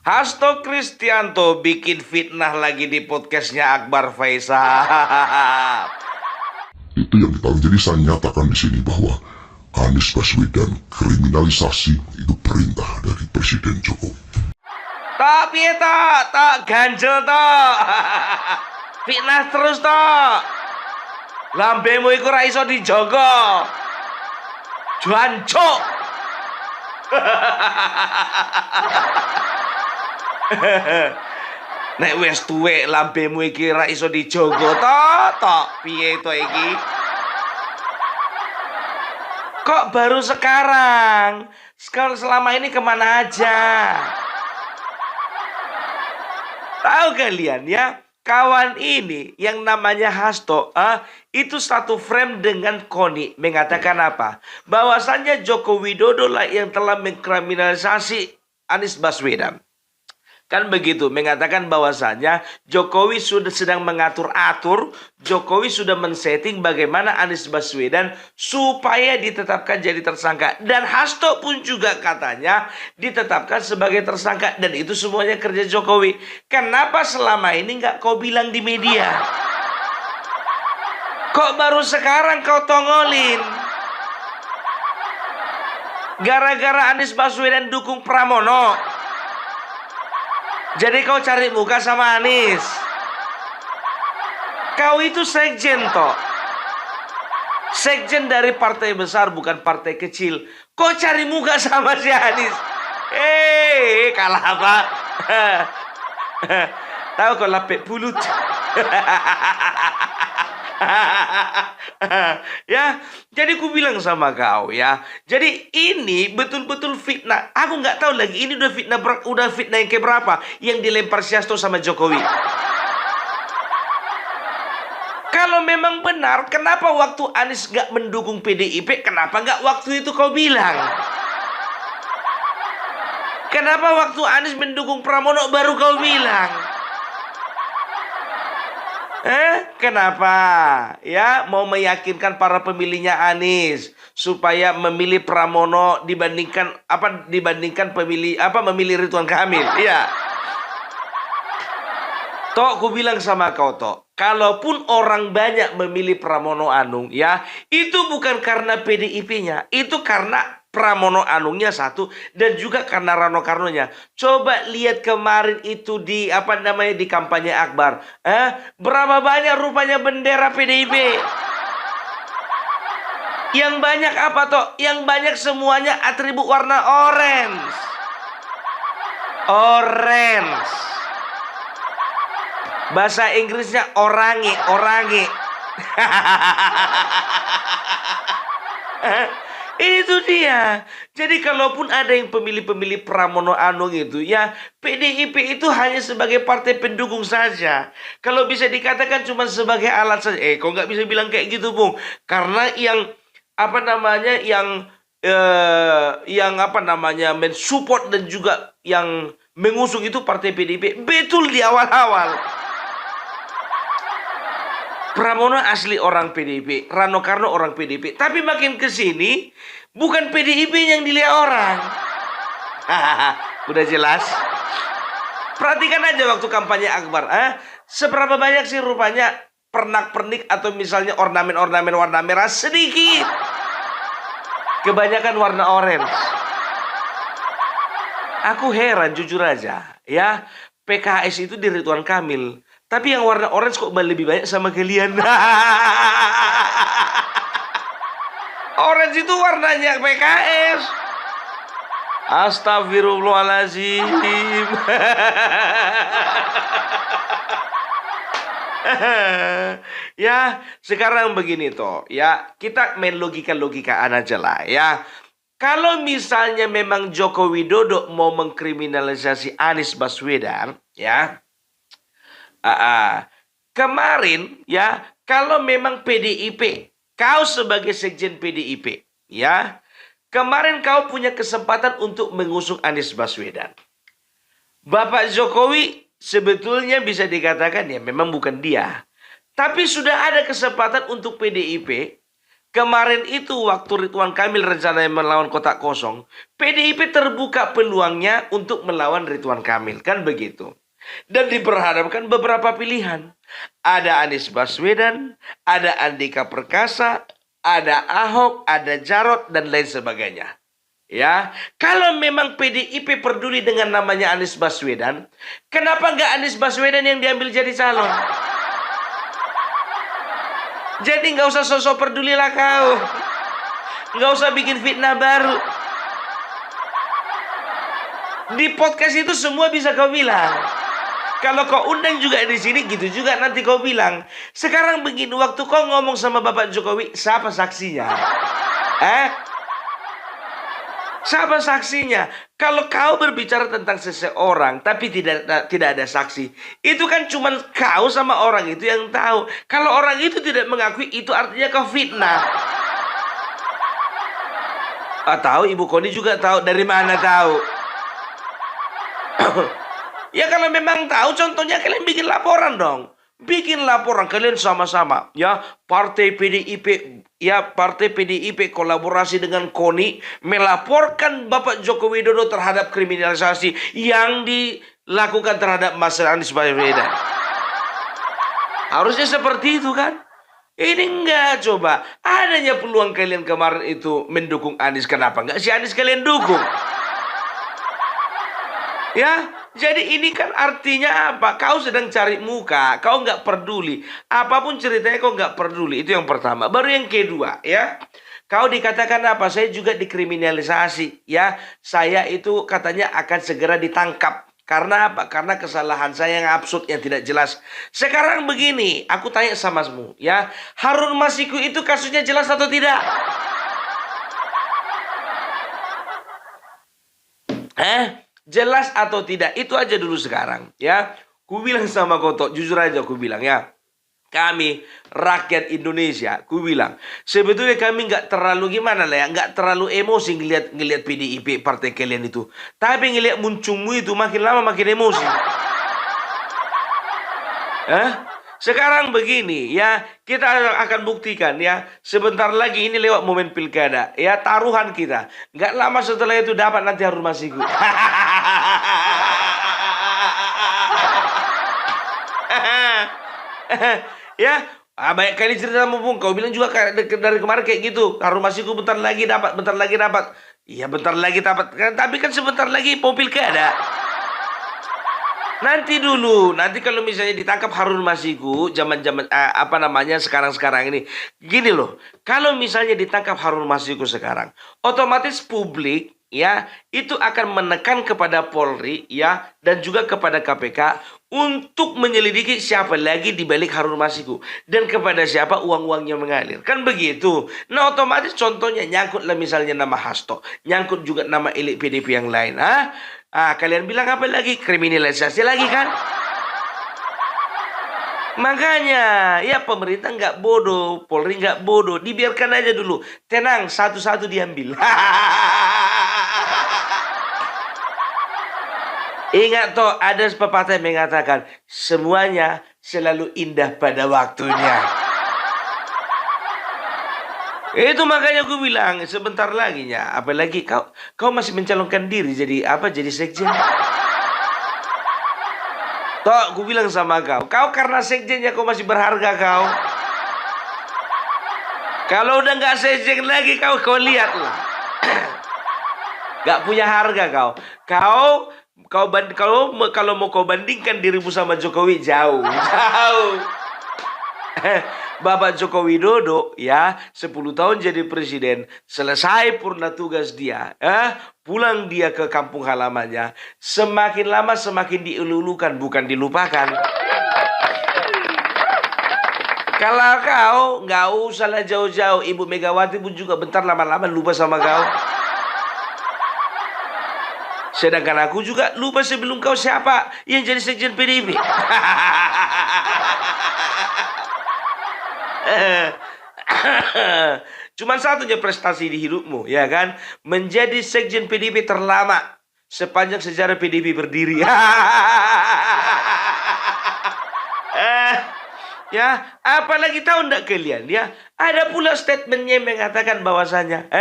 Hasto Kristianto bikin fitnah lagi di podcastnya Akbar Faisal. Itu yang kita jadi saya nyatakan di sini bahwa Anies Baswedan kriminalisasi itu perintah dari Presiden Jokowi. Tak piye tak ganjel tak. Fitnah terus tak. Lambemu iku ra iso dijaga. Jancuk. Nek wis tuwek lambemu iki ra iso dijaga tok piye to iki? Kok baru sekarang? Selama ini kemana aja? Tahu kalian ya, kawan ini yang namanya Hasto, itu satu frame dengan Koni mengatakan apa? Bahwasannya Joko Widodo lah yang telah mengkriminalisasi Anies Baswedan. Kan begitu, mengatakan bahwasannya Jokowi sudah sedang mengatur-atur, Jokowi sudah men-setting bagaimana Anies Baswedan supaya ditetapkan jadi tersangka. Dan Hasto pun juga katanya ditetapkan sebagai tersangka. Dan itu semuanya kerja Jokowi. Kenapa selama ini nggak kau bilang di media? Kok baru sekarang kau tongolin? Gara-gara Anies Baswedan dukung Pramono. Jadi kau cari muka sama Anies. Kau itu sekjen toh. Sekjen dari partai besar bukan partai kecil. Kau cari muka sama si Anies. Kalah apa? Tahu kau lapik pulut. Ya, jadi ku bilang sama kau ya. Jadi ini betul-betul fitnah. Aku nggak tahu lagi ini udah fitnah yang keberapa yang dilempar si Hasto sama Jokowi. Kalau memang benar, kenapa waktu Anies nggak mendukung PDIP? Kenapa nggak waktu itu kau bilang? Kenapa waktu Anies mendukung Pramono baru kau bilang? Kenapa? Ya, mau meyakinkan para pemilihnya Anies supaya memilih Pramono dibandingkan memilih Ridwan Kamil. Iya. Tok, ku bilang sama kau Tok, kalaupun orang banyak memilih Pramono Anung, ya, itu bukan karena PDIP-nya, itu karena Pramono Anungnya satu dan juga karena Rano Karnonya. Coba lihat kemarin itu di di kampanye Akbar. Berapa banyak rupanya bendera PDIP? Yang banyak apa toh? Yang banyak semuanya atribut warna orange. Orange. Bahasa Inggrisnya orange. Itu dia. Jadi kalaupun ada yang pemilih-pemilih Pramono Anung itu, ya PDIP itu hanya sebagai partai pendukung saja. Kalau bisa dikatakan cuma sebagai alat saja. Kok nggak bisa bilang kayak gitu, Bung? Karena yang mensupport dan juga yang mengusung itu partai PDIP. Betul di awal-awal. Pramono asli orang PDIP, Rano Karno orang PDIP. Tapi makin ke sini, bukan PDIP yang dilihat orang. Udah jelas? Perhatikan aja waktu kampanye Akbar. Seberapa banyak sih rupanya pernak-pernik atau misalnya ornamen-ornamen warna merah? Sedikit. Kebanyakan warna orange. Aku heran jujur aja. Ya, PKS itu di Ridwan Kamil. Tapi yang warna orange kok lebih banyak sama kalian. Orange itu warnanya PKS. Astagfirullahaladzim. Ya, sekarang begini toh. Ya, kita main logika-logikaan aja lah ya. Kalau misalnya memang Joko Widodo mau mengkriminalisasi Anies Baswedan, ya. Kemarin ya, kalau memang PDIP, kau sebagai sekjen PDIP, ya, kemarin kau punya kesempatan untuk mengusung Anies Baswedan. Bapak Jokowi sebetulnya bisa dikatakan ya memang bukan dia, tapi sudah ada kesempatan untuk PDIP. Kemarin itu waktu Ridwan Kamil rencananya melawan Kotak Kosong, PDIP terbuka peluangnya untuk melawan Ridwan Kamil, kan begitu. Dan diperhadapkan beberapa pilihan. Ada Anies Baswedan, ada Andika Perkasa, ada Ahok, ada Jarot, dan lain sebagainya. Ya, kalau memang PDIP peduli dengan namanya Anies Baswedan, kenapa nggak Anies Baswedan yang diambil jadi calon? Jadi nggak usah sosok pedulilah kau. Nggak usah bikin fitnah baru. Di podcast itu semua bisa kau bilang. Kalau kau undang juga di sini gitu juga nanti kau bilang. Sekarang begini, waktu kau ngomong sama Bapak Jokowi, siapa saksinya? Siapa saksinya? Kalau kau berbicara tentang seseorang tapi tidak ada saksi, itu kan cuma kau sama orang itu yang tahu. Kalau orang itu tidak mengakui, itu artinya kau fitnah. Tahu, Ibu Koni juga tahu. Dari mana tahu? Ya kalau memang tahu, contohnya kalian bikin laporan dong. Bikin laporan kalian sama-sama, ya. Partai PDIP kolaborasi dengan KONI melaporkan Bapak Joko Widodo terhadap kriminalisasi yang dilakukan terhadap Mas Anies Baswedan. Harusnya seperti itu kan? Ini enggak, coba. Adanya peluang kalian kemarin itu mendukung Anies, kenapa enggak si Anies kalian dukung? Ya, jadi ini kan artinya apa? Kau sedang cari muka, kau nggak peduli. Apapun ceritanya kau nggak peduli. Itu yang pertama. Baru yang kedua, ya. Kau dikatakan apa? Saya juga dikriminalisasi, ya. Saya itu katanya akan segera ditangkap. Karena apa? Karena kesalahan saya yang absurd, yang tidak jelas. Sekarang begini, aku tanya sama kamu, ya. Harun Masiku itu kasusnya jelas atau tidak? Jelas atau tidak? Itu aja dulu sekarang, ya. Ku bilang sama kau, jujur aja ku bilang, ya. Kami rakyat Indonesia, ku bilang, sebetulnya kami nggak terlalu gimana lah ya, nggak terlalu emosi ngelihat PDIP partai kalian itu. Tapi ngelihat muncungmu itu makin lama makin emosi. Sekarang begini, ya, kita akan buktikan, ya. Sebentar lagi ini lewat momen pilkada, ya, taruhan kita. Nggak lama setelah itu dapat nanti Harun Masiku. Ya, banyak kali cerita mumpung. Kau bilang juga dari kemarin kayak gitu. Harun Masiku bentar lagi dapat. Iya, bentar lagi dapat. Tapi kan sebentar lagi mau pilkada. Nanti dulu, nanti kalau misalnya ditangkap Harun Masiku, sekarang ini, gini loh, kalau misalnya ditangkap Harun Masiku sekarang, otomatis publik, ya, itu akan menekan kepada Polri, ya, dan juga kepada KPK untuk menyelidiki siapa lagi di balik Harun Masiku dan kepada siapa uang-uangnya mengalir, kan begitu. Nah, otomatis contohnya nyangkut lah misalnya nama Hasto, nyangkut juga nama elit PDP yang lain, kalian bilang apa lagi? Kriminalisasi lagi kan? Makanya, ya pemerintah nggak bodoh, Polri nggak bodoh, dibiarkan aja dulu. Tenang, satu-satu diambil. Ingat toh, ada pepatah yang mengatakan, semuanya selalu indah pada waktunya. Itu makanya gue bilang sebentar lagi ya, apalagi kau masih mencalonkan diri jadi sekjen. Toh, gue bilang sama kau karena sekjennya kau masih berharga kau. Kalau udah nggak sekjen lagi kau lihatlah, nggak punya harga kau. Kalau mau kau bandingkan dirimu sama Jokowi jauh. Bapak Joko Widodo, ya, 10 tahun jadi presiden, selesai purna tugas dia, pulang dia ke kampung halamannya, semakin lama semakin dielulukan, bukan dilupakan. Kalau kau nggak usah lah jauh-jauh, Ibu Megawati pun juga bentar lama-lama lupa sama kau. Sedangkan aku juga lupa sebelum kau siapa yang jadi sekjen PDIP. Cuman satunya prestasi di hidupmu, ya kan? Menjadi sekjen PDIP terlama sepanjang sejarah PDIP berdiri. Ya, apalagi tahu enggak kalian ya? Ada pula statementnya yang mengatakan bahwasanya,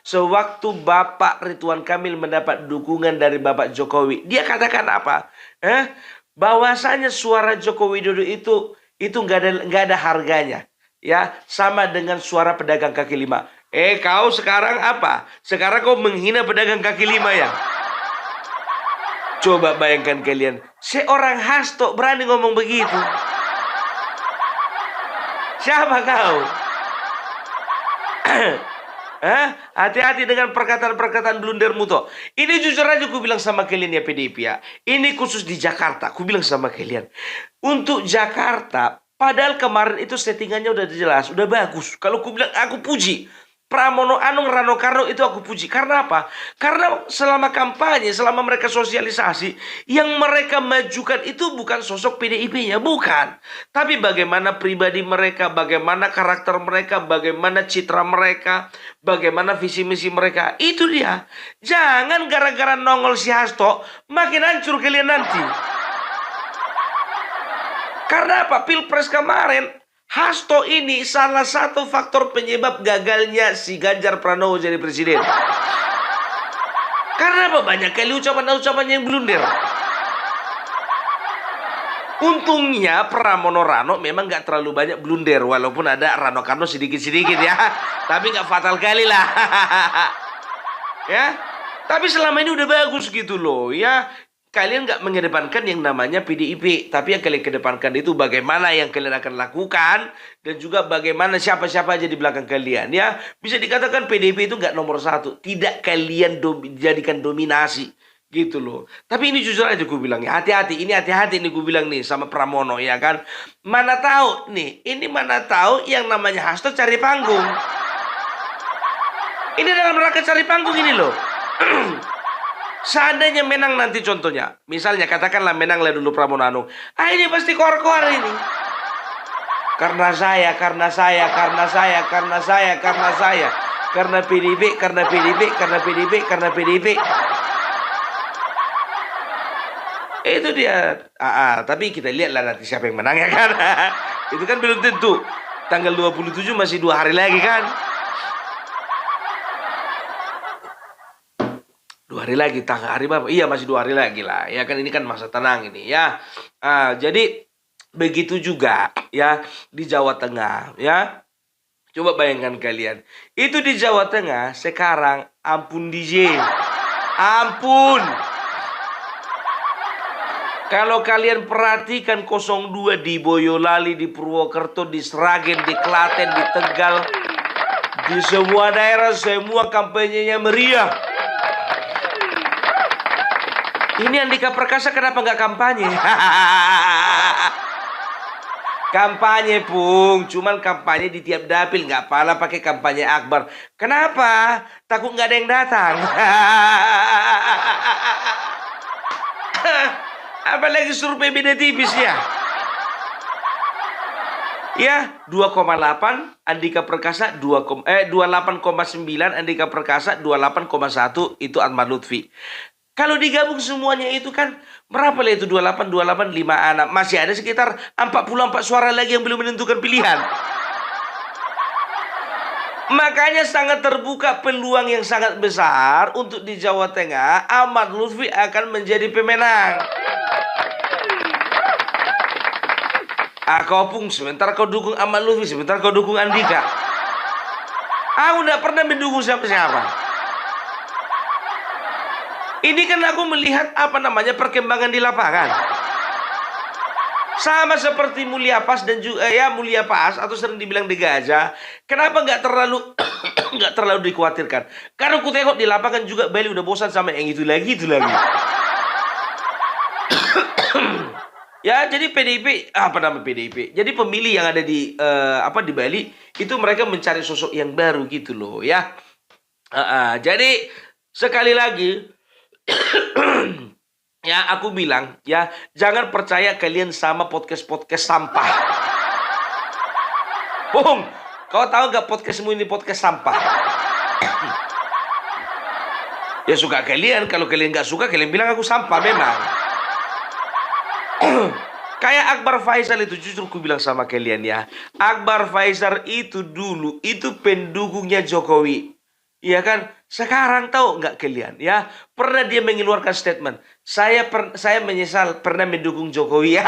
sewaktu Bapak Ridwan Kamil mendapat dukungan dari Bapak Jokowi, dia katakan apa? Bahwasanya suara Joko Widodo itu nggak ada harganya, ya, sama dengan suara pedagang kaki lima. Kau sekarang apa? Sekarang kau menghina pedagang kaki lima ya? Coba bayangkan kalian, seorang Hasto berani ngomong begitu. Siapa kau? Hati-hati dengan perkataan-perkataan blundermu toh. Ini jujur aja aku bilang sama kalian ya PDIP ya. Ini khusus di Jakarta. Aku bilang sama kalian. Untuk Jakarta, padahal kemarin itu settingannya udah jelas, udah bagus. Kalau aku bilang, aku puji. Pramono Anung Rano Karno itu aku puji. Karena apa? Karena selama kampanye, selama mereka sosialisasi, yang mereka majukan itu bukan sosok PDIP-nya, bukan. Tapi bagaimana pribadi mereka, bagaimana karakter mereka, bagaimana citra mereka, bagaimana visi misi mereka. Itu dia. Jangan gara-gara nongol si Hasto, makin hancur kalian nanti. Karena apa? Pilpres kemarin, Hasto ini salah satu faktor penyebab gagalnya si Ganjar Pranowo jadi presiden. Karena apa? Banyak kali ucapan-ucapan yang blunder. Untungnya Pramono Rano memang gak terlalu banyak blunder. Walaupun ada Rano Karno sedikit-sedikit ya. Tapi gak fatal kali lah. Ya. Tapi selama ini udah bagus gitu loh ya. Kalian gak mengedepankan yang namanya PDIP. Tapi yang kalian kedepankan itu bagaimana yang kalian akan lakukan. Dan juga bagaimana siapa-siapa aja di belakang kalian ya. Bisa dikatakan PDIP itu gak nomor satu. Tidak kalian jadikan dominasi. Gitu loh. Tapi ini jujur aja gue bilang ya. Hati-hati. Ini hati-hati nih gue bilang nih sama Pramono ya kan. Mana tahu nih. Ini mana tahu yang namanya Hasto cari panggung. Ini dalam rangka cari panggung ini loh. Seandainya menang nanti contohnya. Misalnya katakanlah menanglah dulu Pramono Anung. Ini pasti kor-kor ini. Karena saya. Karena PDIP. Itu dia. Tapi kita lihatlah nanti siapa yang menang ya kan. Itu kan belum tentu. Tanggal 27 masih 2 hari lagi kan. 2 hari lagi, tanggal hari berapa? Iya masih 2 hari lagi lah. Ya kan ini kan masa tenang ini ya. Jadi begitu juga ya di Jawa Tengah ya. Coba bayangkan kalian. Itu di Jawa Tengah sekarang ampun DJ. Ampun. Kalau kalian perhatikan 02 di Boyolali, di Purwokerto, di Sragen, di Klaten, di Tegal, di semua daerah semua kampanyenya meriah. Ini Andika Perkasa kenapa nggak kampanye? Kampanye Pung, cuman kampanye di tiap dapil, nggak pala pakai kampanye akbar. Kenapa? Takut nggak ada yang datang. Apalagi survei beda tipis ya. Ya, 2,8 Andika Perkasa 28,9 Andika Perkasa 28,1 itu Ahmad Lutfi. Kalau digabung semuanya itu kan berapa lah itu 28 5 anak. Masih ada sekitar 44 suara lagi yang belum menentukan pilihan. Makanya sangat terbuka peluang yang sangat besar untuk di Jawa Tengah Ahmad Lutfi akan menjadi pemenang. Kau Pung, sebentar kau dukung Ahmad Lutfi, sebentar kau dukung Andika. Aku tidak pernah mendukung siapa-siapa. Ini kan aku melihat perkembangan di lapangan. Sama seperti Mulia Pas dan juga Mulia Pas atau sering dibilang De Gajah. Kenapa nggak terlalu dikhawatirkan? Karena aku tengok di lapangan juga Bali udah bosan sama yang itu lagi. Ya, jadi PDIP Jadi pemilih yang ada di Bali itu mereka mencari sosok yang baru gitu loh ya. Jadi sekali lagi ya aku bilang ya jangan percaya kalian sama podcast sampah. Bung, kau tahu gak podcastmu ini podcast sampah? Ya suka kalian, kalau kalian gak suka kalian bilang aku sampah memang. Kayak Akbar Faisal itu, justru ku bilang sama kalian ya. Akbar Faisal itu dulu, itu pendukungnya Jokowi. Iya kan? Sekarang tahu nggak kalian ya? Pernah dia mengeluarkan statement. Saya menyesal pernah mendukung Jokowi.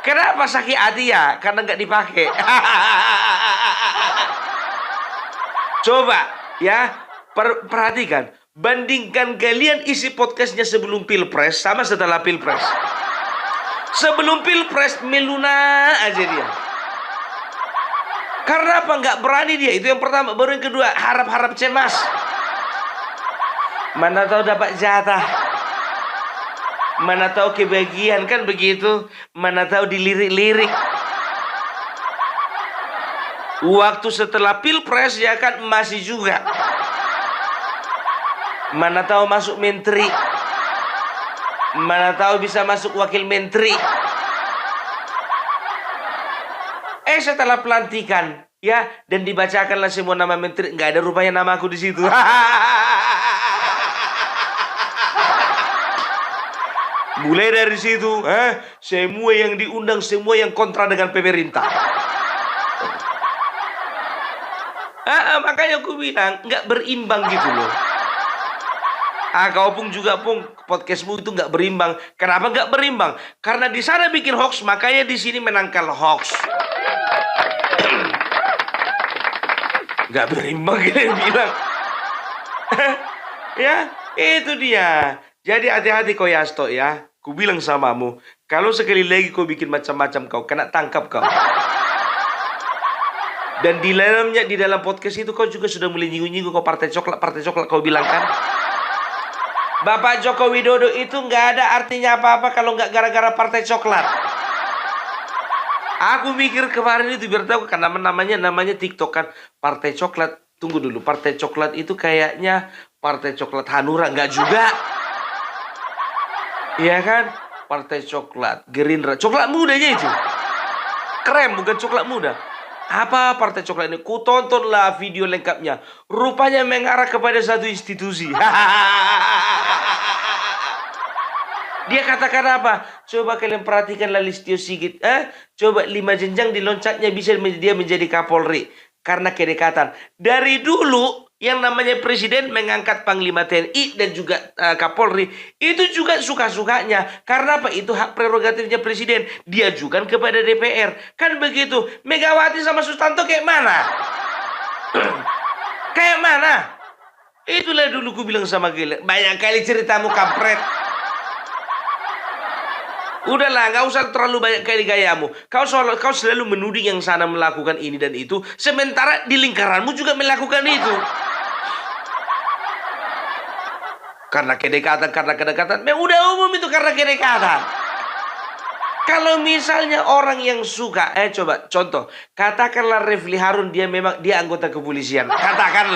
Kenapa sakit hati ya? Karena nggak dipakai. Coba ya, perhatikan. Bandingkan kalian isi podcastnya sebelum Pilpres sama setelah Pilpres. Sebelum Pilpres meluna aja dia. Karena apa? Nggak berani dia. Itu yang pertama. Baru yang kedua, harap-harap cemas. Mana tahu dapat jatah. Mana tahu kebagian, kan begitu. Mana tahu dilirik-lirik. Waktu setelah Pilpres ya kan masih juga. Mana tahu masuk menteri. Mana tahu bisa masuk wakil menteri. Setelah pelantikan ya, dan dibacakanlah semua nama menteri, nggak ada rupanya nama aku di situ. Mulai dari situ, semua yang diundang, semua yang kontra dengan pemerintah. Makanya aku bilang nggak berimbang gitu loh. Kau pun juga podcastmu itu nggak berimbang. Kenapa nggak berimbang? Karena di sana bikin hoax, makanya di sini menangkal hoax. Nggak berimbang kita bilang. Ya, itu dia. Jadi hati-hati kau Yasto ya. Ku bilang samamu, kalau sekali lagi kau bikin macam-macam kau kena tangkap kau. Dan di dalam podcast itu kau juga sudah mulai nyinggung-nyinggung kau partai coklat kau bilang kan. Bapak Joko Widodo itu nggak ada artinya apa-apa kalau nggak gara-gara partai coklat. Aku mikir kemarin itu biar tahu, karena namanya TikTok kan partai coklat. Tunggu dulu, partai coklat itu kayaknya partai coklat Hanura, nggak juga? Iya kan? Partai coklat Gerindra, coklat mudanya itu. Krem bukan coklat muda. Apa partai coklat ini? Ku tontonlah video lengkapnya. Rupanya mengarah kepada satu institusi. Dia katakan apa? Coba kalian perhatikanlah Listio Sigit. Coba 5 jenjang di loncatnya bisa dia menjadi Kapolri. Karena kedekatan. Dari dulu yang namanya presiden mengangkat Panglima TNI dan juga Kapolri. Itu juga suka-sukanya. Karena apa? Itu hak prerogatifnya presiden. Dia ajukan kepada DPR. Kan begitu. Megawati sama Sustanto kayak mana? Kayak mana? Itulah dulu ku bilang sama kalian. Banyak kali ceritamu kampret. Udahlah, nggak usah terlalu banyak kali gayamu. Kau selalu menuding yang sana melakukan ini dan itu, sementara di lingkaranmu juga melakukan itu. Karena kedekatan. Udah umum itu karena kedekatan. Kalau misalnya orang yang suka, coba contoh, katakanlah Refli Harun dia anggota kepolisian. Katakan,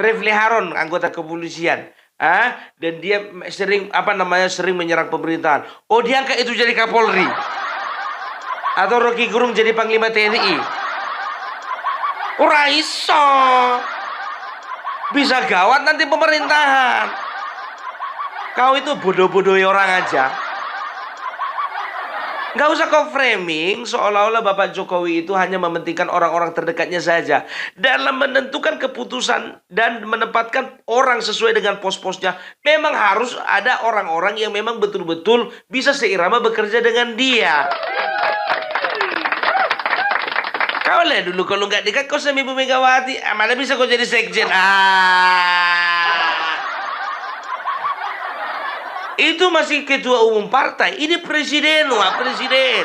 Refli Harun anggota kepolisian. Dan dia sering menyerang pemerintahan. Oh, diangkat itu jadi Kapolri. Atau Rocky Gerung jadi Panglima TNI. Ora iso. Bisa gawat nanti pemerintahan. Kau itu bodoh-bodoh orang aja. Nggak usah kau framing seolah-olah Bapak Jokowi itu hanya mementingkan orang-orang terdekatnya saja. Dalam menentukan keputusan dan menempatkan orang sesuai dengan pos-posnya, memang harus ada orang-orang yang memang betul-betul bisa seirama bekerja dengan dia. Kau lihat dulu, kalau nggak dekat kau sama Ibu Megawati, mana bisa kau jadi sekjen? Itu masih ketua umum partai. Ini presiden, presiden.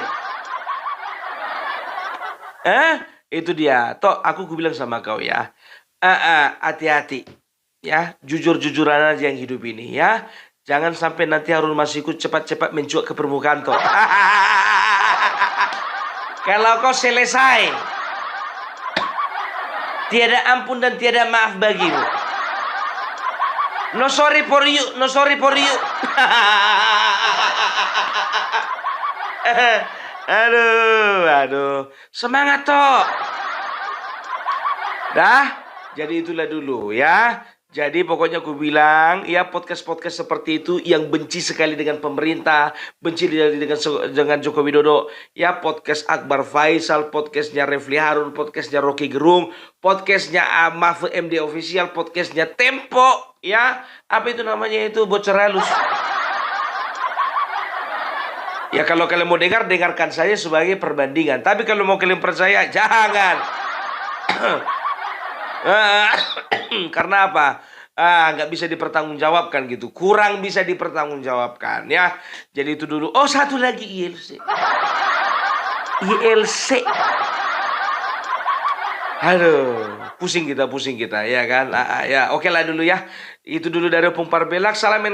Itu dia. Toh aku bilang sama kau ya. Hati-hati. Ya, jujur-jujuran aja yang hidup ini ya. Jangan sampai nanti Harun Masiku cepat-cepat mencuat ke permukaan toh. Kalau kau selesai, tiada ampun dan tiada maaf bagimu. No sorry for you. Aduh. Semangat toh. Dah, jadi itulah dulu ya. Jadi pokoknya aku bilang, ya podcast-podcast seperti itu yang benci sekali dengan pemerintah, benci dengan Joko Widodo, ya podcast Akbar Faisal, podcastnya Refli Harun, podcastnya Rocky Gerung, podcastnya Mahfud MD Official, podcastnya Tempo, ya apa itu namanya itu bocor halus. Ya kalau kalian mau dengar, dengarkan saja sebagai perbandingan. Tapi kalau mau kalian percaya, jangan. Karena apa? Nggak bisa dipertanggungjawabkan gitu. Kurang bisa dipertanggungjawabkan ya. Jadi itu dulu. Oh, satu lagi ILC. ILC. Aduh, pusing kita ya kan. Ya, oke lah dulu ya. Itu dulu dari Opung Parbelak. Salam